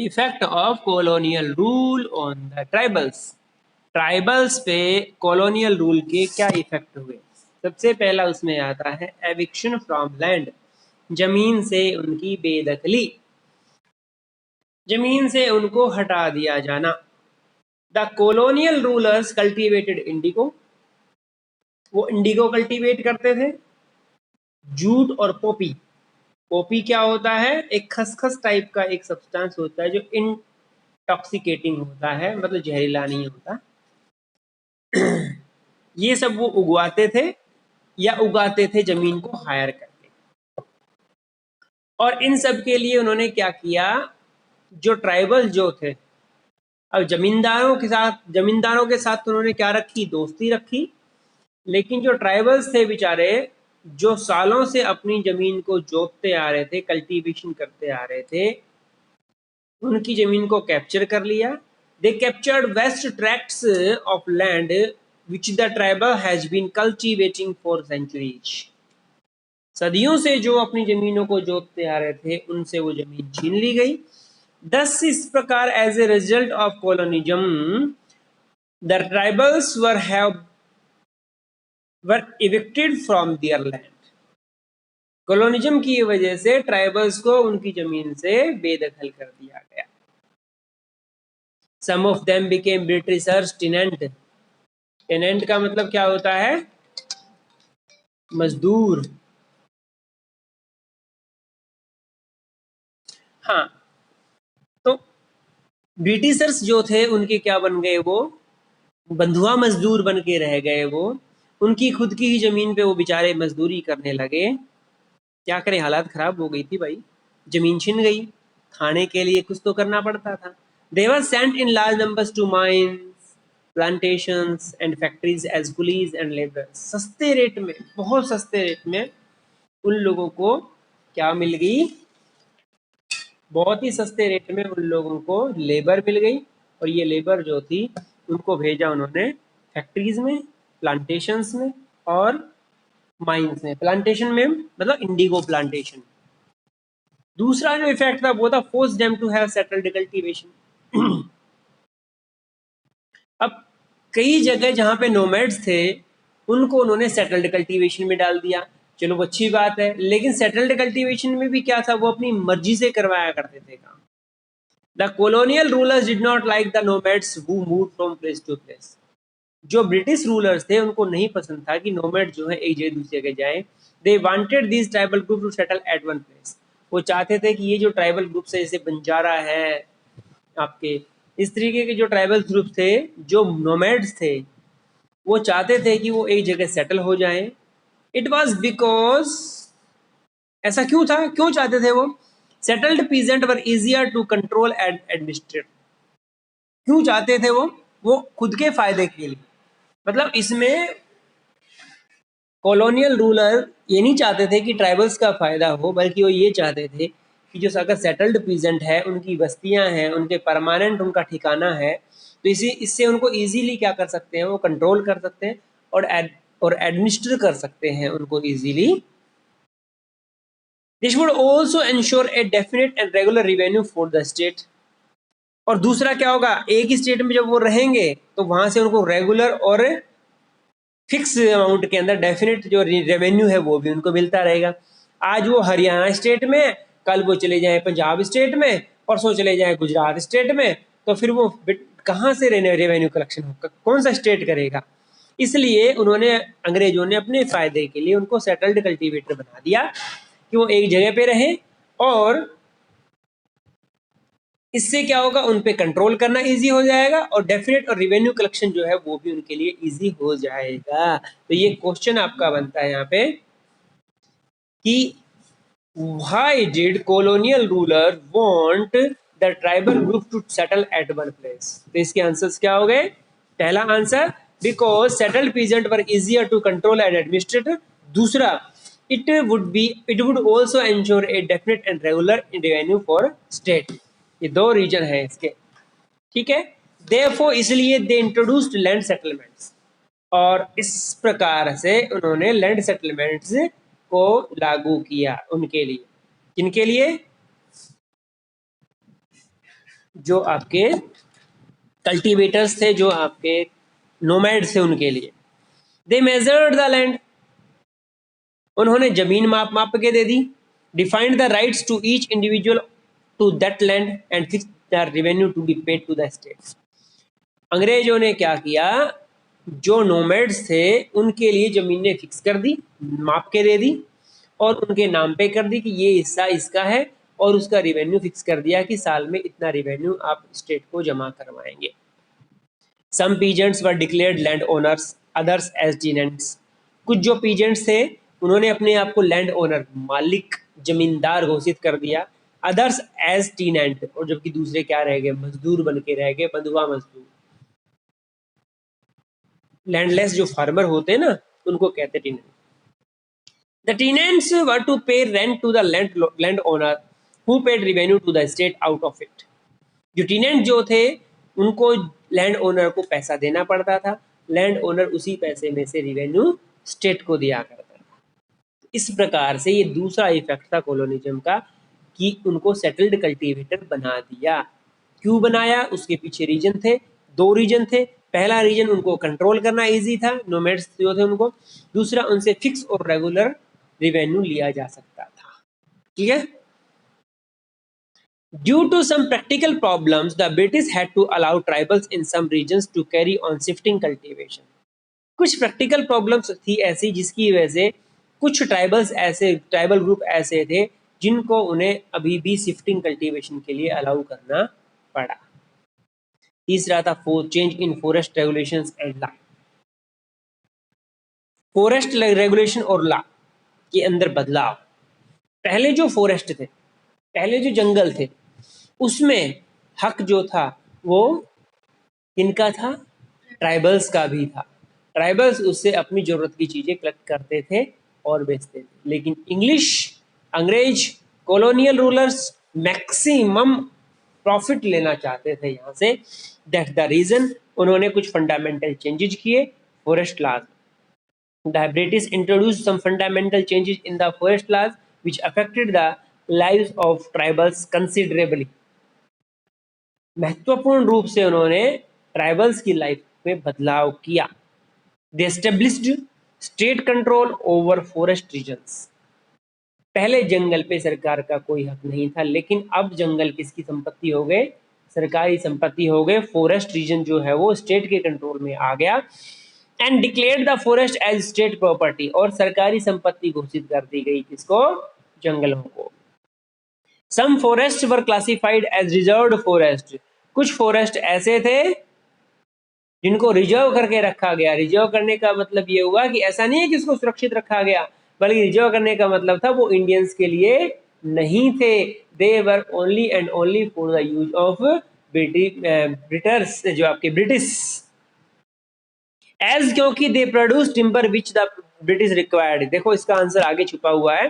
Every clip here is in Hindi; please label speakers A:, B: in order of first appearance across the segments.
A: Effect of colonial rule on the tribals. Tribals पे कॉलोनियल रूल के क्या इफेक्ट हुए? सबसे पहला उसमें आता है एविक्शन फ्रॉम लैंड, जमीन से उनकी बेदखली, जमीन से उनको हटा दिया जाना। The colonial rulers cultivated Indigo, वो इंडिगो कल्टीवेट करते थे। जूट और पॉपी, पॉपी क्या होता है? एक खसखस टाइप का एक सब्सटेंस होता है जो इंटॉक्सिकेटिंग होता है, मतलब जहरीला नहीं होता। ये सब वो उगवाते थे या उगाते थे जमीन को हायर करके। और इन सब के लिए उन्होंने क्या किया, जो ट्राइबल जो थे, अब जमींदारों के साथ तो उन्होंने क्या रखी, दोस्ती रखी। लेकिन जो ट्राइबल्स थे बेचारे, जो सालों से अपनी जमीन को जोतते आ रहे थे, कल्टीवेशन करते आ रहे थे, उनकी जमीन को कैप्चर कर लिया। They captured waste tracts of land which the tribal has been cultivating for centuries. सदियों से जो अपनी जमीनों को जोतते आ रहे थे, उनसे वो जमीन छीन ली गई। दस इस प्रकार as a result of colonialism the tribals were evicted from their land. Colonialism की वजह से ट्राइबल्स को उनकी जमीन से बेदखल कर दिया गया। Some of them became britishers tenant. Tenant का मतलब क्या होता है? मजदूर। हाँ, तो ब्रिटिशर्स जो थे उनके क्या बन गए? वो बंधुआ मजदूर बन के रह गए। वो उनकी खुद की ही जमीन पे वो बेचारे मजदूरी करने लगे। क्या करें, हालात खराब हो गई थी भाई, जमीन छिन गई, खाने के लिए कुछ तो करना पड़ता था। They were sent in large numbers to mines, plantations and factories as coolies and laborers। सस्ते रेट में, बहुत सस्ते रेट में उन लोगों को क्या मिल गई? बहुत ही सस्ते रेट में उन लोगों को लेबर मिल गई। और ये लेबर जो थी, उनको भेजा उन्होंने फैक्ट्रीज में, प्लांटेशंस में और माइंस में। प्लांटेशन में मतलब इंडिगो प्लांटेशन। दूसरा जो इफेक्ट था वो था force them to have settled cultivation. अब कई जगह जहां पे नोमैड्स थे, उनको उन्होंने सेटल्ड कल्टीवेशन में डाल दिया। चलो वो अच्छी बात है, लेकिन सेटल्ड कल्टीवेशन में भी क्या था, वो अपनी मर्जी से करवाया करते थे काम। The colonial rulers did not like the nomads who move from place to place. जो ब्रिटिश रूलर्स थे उनको नहीं पसंद था कि नोमैड जो है एक जगह दूसरी जगह जाए। They wanted this tribal group to settle at one place. वो चाहते थे कि ये जो ट्राइबल ग्रुप है, जैसे बंजारा है आपके, इस तरीके के जो ट्राइबल ग्रुप थे, जो नोमैड्स थे, वो चाहते थे कि वो एक जगह सेटल हो जाएं। इट वॉज बिकॉज, ऐसा क्यों था, क्यों चाहते थे वो? Settled peasant were easier to control and administrate. क्यों चाहते थे वो खुद के फायदे के लिए। मतलब इसमें कॉलोनियल रूलर ये नहीं चाहते थे कि ट्राइबल्स का फायदा हो, बल्कि वो ये चाहते थे कि जो अगर सेटल्ड पीजेंट है, उनकी बस्तियां हैं, उनके परमानेंट उनका ठिकाना है, तो इससे उनको इजीली क्या कर सकते हैं, वो कंट्रोल कर सकते हैं और एडमिनिस्टर कर सकते हैं उनको easily. This would also ensure a definite and regular revenue for the state. और दूसरा क्या होगा, एक ही स्टेट में जब वो रहेंगे तो वहां से उनको रेगुलर और फिक्स अमाउंट के अंदर डेफिनेट जो रेवेन्यू है वो भी उनको मिलता रहेगा। आज वो हरियाणा स्टेट में, कल वो चले जाए पंजाब स्टेट में, परसों चले जाए गुजरात स्टेट में, तो फिर वो कहाँ से रेवेन्यू कलेक्शन होगा, कौन सा स्टेट करेगा? इसलिए उन्होंने, अंग्रेजों ने अपने फायदे के लिए उनको सेटल्ड कल्टीवेटर बना दिया कि वो एक जगह पे रहे, और इससे क्या होगा, उन पे कंट्रोल करना इजी हो जाएगा और डेफिनेट और रेवेन्यू कलेक्शन जो है वो भी उनके लिए इजी हो जाएगा। तो ये क्वेश्चन आपका बनता है यहाँ पे कि why did colonial ruler want the tribal group to settle at one place? तो इसके आंसर्स क्या हो गए? पहला answer, because settled peasant were easier to control and administrate. दूसरा, it would also ensure a definite and regular revenue for state. ये दो रीजन है इसके, ठीक है। देयरफॉर इसलिए दे इंट्रोड्यूस्ड लैंड सेटलमेंट्स, और इस प्रकार से उन्होंने लैंड सेटलमेंट्स को लागू किया उनके लिए। किनके लिए? जो आपके कल्टीवेटर्स थे, जो आपके नोमैड्स थे, उनके लिए। दे मेजर्ड द लैंड, उन्होंने जमीन माप के दे दी। Defined the rights to each individual to that land and fix the revenue to be paid to the states. अंग्रेजों ने क्या किया, जो नोमैड्स थे उनके लिए जमीनें फिक्स कर दी, माप के दे दी, और उनके नाम पे कर दी कि ये हिस्सा इसका है, और उसका रिवेन्यू फिक्स कर दिया कि साल में इतना रिवेन्यू आप स्टेट को जमा करवाएंगे। Some peasants were declared land owners, others as tenants. कुछ जो पीजेंट्स थे उन्होंने अपने आप को लैंड ओनर, मालिक, जमींदार घोषित कर दिया। अदर्स एज टीनेंट, और जबकि दूसरे क्या रह गए, मजदूर बन के रह गए, बंधुआ मजदूर। लैंडलेस जो फार्मर होते हैं ना, उनको कहते हैं टीनेंट। The tenants were to pay rent to the landowner, who paid revenue to the state out of it. जो टीनेंट जो थे उनको लैंड ओनर को पैसा देना पड़ता था, लैंड ओनर उसी पैसे में से रिवेन्यू स्टेट को दिया करता था। इस प्रकार से ये दूसरा इफेक्ट था कॉलोनिज्म का, कि उनको सेटल्ड कल्टीवेटर बना दिया। क्यों बनाया, उसके पीछे रीजन थे, दो रीजन थे। पहला रीजन, उनको कंट्रोल करना इजी था, नोमैड्स जो थे उनको। दूसरा, उनसे फिक्स और रेगुलर रिवेन्यू लिया जा सकता था। ठीक है। Due to some practical problems, the British had to allow tribals in some regions to carry on shifting cultivation. कुछ प्रैक्टिकल प्रॉब्लम्स थी ऐसी जिसकी वजह से कुछ ट्राइबल ग्रुप ऐसे थे जिनको उन्हें अभी भी शिफ्टिंग कल्टीवेशन के लिए अलाउ करना पड़ा। तीसरा था change in forest regulations and law. Forest regulation और लॉ के अंदर बदलाव। पहले जो फॉरेस्ट थे, पहले जो जंगल थे, उसमें हक जो था वो किनका था, ट्राइबल्स का भी था। ट्राइबल्स उससे अपनी जरूरत की चीजें कलेक्ट करते थे और बेचते थे। लेकिन अंग्रेज कॉलोनियल रूलर्स मैक्सिमम प्रॉफिट लेना चाहते थे यहाँ से। दैट द रीजन उन्होंने कुछ फंडामेंटल चेंजेस किए forest laws. The British introduce some fundamental changes in the forest laws which affected the lives of tribals considerably. महत्वपूर्ण रूप से उन्होंने ट्राइबल्स की लाइफ में बदलाव किया। They established state control over forest regions. पहले जंगल पे सरकार का कोई हक नहीं था, लेकिन अब जंगल किसकी संपत्ति हो गए, सरकारी संपत्ति हो गए। फॉरेस्ट रीजन जो है वो स्टेट के कंट्रोल में आ गया। And declared the forest as state property, और सरकारी संपत्ति घोषित कर दी गई किसको, जंगलों को। सम forest were classified as reserved forest. कुछ फॉरेस्ट ऐसे थे जिनको रिजर्व करके रखा गया। रिजर्व करने का मतलब ये हुआ कि ऐसा नहीं है कि उसको सुरक्षित रखा गया, बल्कि रिजर्व करने का मतलब था वो इंडियंस के लिए नहीं थे। They were only and only for the use of britishers, जो आपके ब्रिटिश। एज, क्योंकि they produce timber which the British required. देखो इसका आंसर आगे छुपा हुआ है।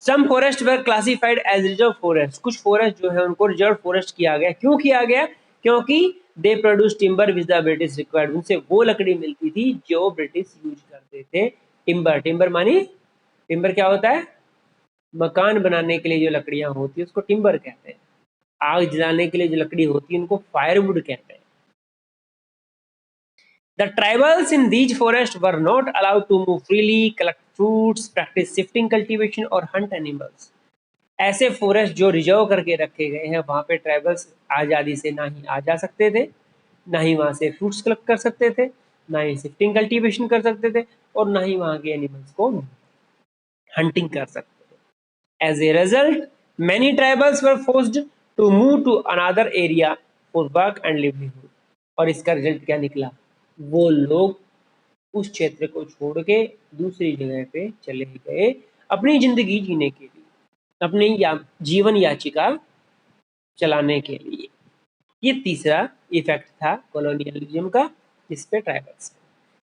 A: Some forest were classified as reserve forest. कुछ फॉरेस्ट जो है उनको रिजर्व फॉरेस्ट किया गया। क्यों किया गया, क्योंकि they produce timber which the British required. उनसे वो लकड़ी मिलती थी जो ब्रिटिश यूज करते थे। टिम्बर मानी, टिम्बर क्या होता है, मकान बनाने के लिए जो लकड़ियां होती है उसको टिम्बर कहते हैं। आग जलाने के लिए जो लकड़ी होती है उनको फायरवुड कहते हैं। The tribals in these forests were not allowed to move freely, collect fruits, practice shifting cultivation or hunt animals. ऐसे फॉरेस्ट जो रिजर्व करके रखे गए हैं वहां पे ट्राइबल्स आज़ादी से ना ही आ जा सकते थे, ना ही वहां से फ्रूट्स कलेक्ट कर सकते थे, ना ही शिफ्टिंग कल्टीवेशन कर सकते थे, और ना ही वहां के एनिमल्स को हंटिंग कर सकते थे। As a result many tribals were forced to move to another area for work and livelihood. और इसका रिजल्ट क्या निकला, वो लोग उस क्षेत्र को छोड़ के दूसरी जगह पे चले गए अपनी जिंदगी जीने के लिए, अपनी जीवन याचिका चलाने के लिए। ये तीसरा इफेक्ट था कॉलोनियलिज्म का इस पे ट्राइबल्स,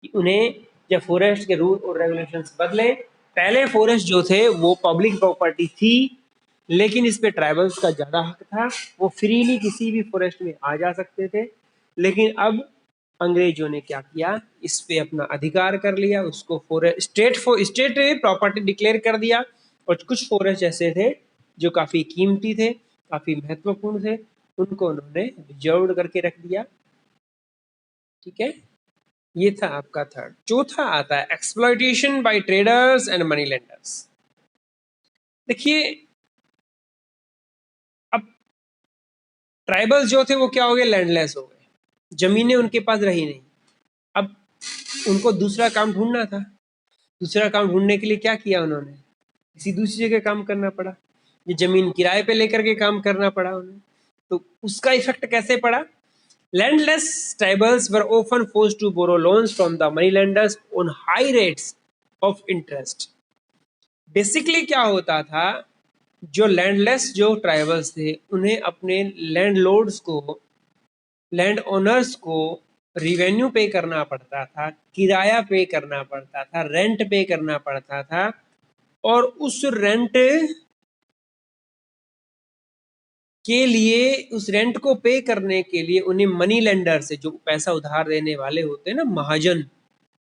A: कि उन्हें जब फॉरेस्ट के रूल और रेगुलेशंस बदले। पहले फॉरेस्ट जो थे वो पब्लिक प्रॉपर्टी थी, लेकिन इस पे ट्राइबल्स का ज्यादा हक था। वो फ्रीली किसी भी फॉरेस्ट में आ जा सकते थे। लेकिन अब अंग्रेजों ने क्या किया, इस पे अपना अधिकार कर लिया, उसको स्टेट प्रॉपर्टी डिक्लेयर कर दिया। और कुछ फॉरेस्ट ऐसे थे जो काफी कीमती थे, काफी महत्वपूर्ण थे, उनको उन्होंने रिजर्व करके रख दिया। ठीक है, ये था आपका थर्ड। चौथा आता है exploitation bye traders and money lenders. देखिए, अब ट्राइबल्स जो थे वो क्या हो गए, लैंडलेस हो गए, जमीनें उनके पास रही नहीं। अब उनको दूसरा काम ढूंढना था। दूसरा काम ढूंढने के लिए क्या किया उन्होंने, किसी दूसरी जगह काम करना पड़ा। ये जमीन किराए पे लेकर के काम करना पड़ा उन्हें। तो उसका इफेक्ट कैसे पड़ा? Landless tribals were often forced to borrow loans from the money lenders on high rates of interest. Basically क्या होता था, जो लैंडलेस जो ट्राइबल्स थे उन्हें अपने लैंडलॉर्ड्स को, लैंड ओनर्स को रिवेन्यू पे करना पड़ता था, किराया पे करना पड़ता था, रेंट पे करना पड़ता था, और उस रेंट के लिए, उस रेंट को पे करने के लिए उन्हें मनी लेंडर से, जो पैसा उधार देने वाले होते हैं ना, महाजन,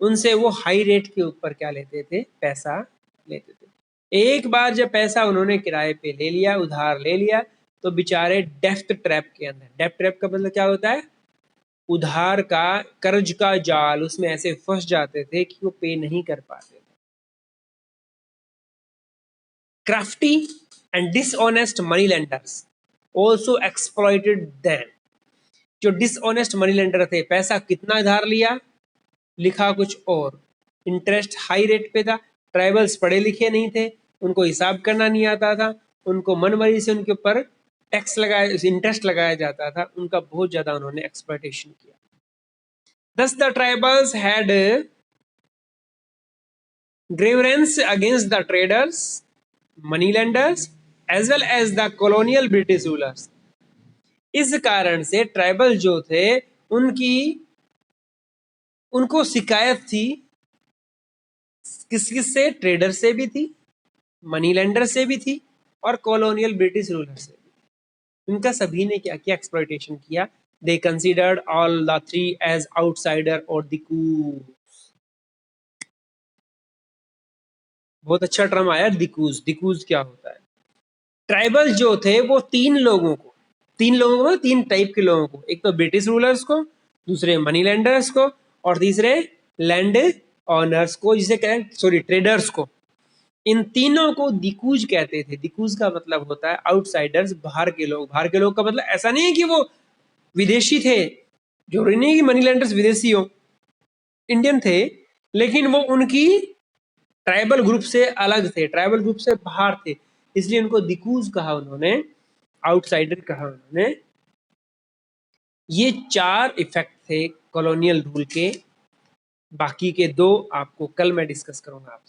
A: उनसे वो हाई रेट के ऊपर क्या लेते थे, पैसा लेते थे। एक बार जब पैसा उन्होंने किराए पे ले लिया, उधार ले लिया, तो बेचारे डेफ्ट ट्रैप के अंदर, डेफ्ट ट्रैप का मतलब क्या होता है, उधार का, कर्ज का जाल, उसमें ऐसे फंस जाते थे कि वो पे नहीं कर पाते थे। Crafty and dishonest money lenders also exploited them. जो डिसऑनेस्ट मनी लेंडर थे, पैसा कितना धार लिया, लिखा कुछ और, इंटरेस्ट हाई रेट पे था। ट्राइबल्स पढ़े लिखे नहीं थे, उनको हिसाब करना नहीं आता था, उनको मनमानी से उनके ऊपर टैक्स लगाया, इंटरेस्ट लगाया जाता था, उनका बहुत ज्यादा उन्होंने एक्सप्लॉइटेशन किया। Thus the tribals had grievance against the traders, moneylenders, as well as the colonial British rulers. इस कारण से ट्राइबल जो थे उनको शिकायत थी, किस से, ट्रेडर से भी थी, मनी लेंडर से भी थी, और कॉलोनियल ब्रिटिश रूलर से भी। इनका सभी ने क्या किया, एक्सप्लॉइटेशन किया। They considered all the three as outsider और दिकूज। बहुत अच्छा टर्म आया, दिकूज। दिकूज क्या होता है? ट्राइबल जो थे वो तीन टाइप के लोगों को, एक तो ब्रिटिश रूलर्स को, दूसरे मनी लेंडर्स को, और तीसरे लैंड ऑनर्स को, जिसे कहें, सॉरी, ट्रेडर्स को। इन तीनों को दिकूज कहते थे। दिकूज का मतलब होता है आउटसाइडर्स, बाहर के लोग। बाहर के लोग का मतलब ऐसा नहीं है कि वो विदेशी थे, जरूरी नहीं कि मनी लेंडर्स विदेशी हो, इंडियन थे, लेकिन वो उनकी ट्राइबल ग्रुप से अलग थे, ट्राइबल ग्रुप से बाहर थे, इसलिए उनको दिकूज कहा उन्होंने, आउटसाइडर कहा उन्होंने। ये 4 इफेक्ट थे कॉलोनियल रूल के। बाकी के 2 आपको कल मैं डिस्कस करूंगा आपसे।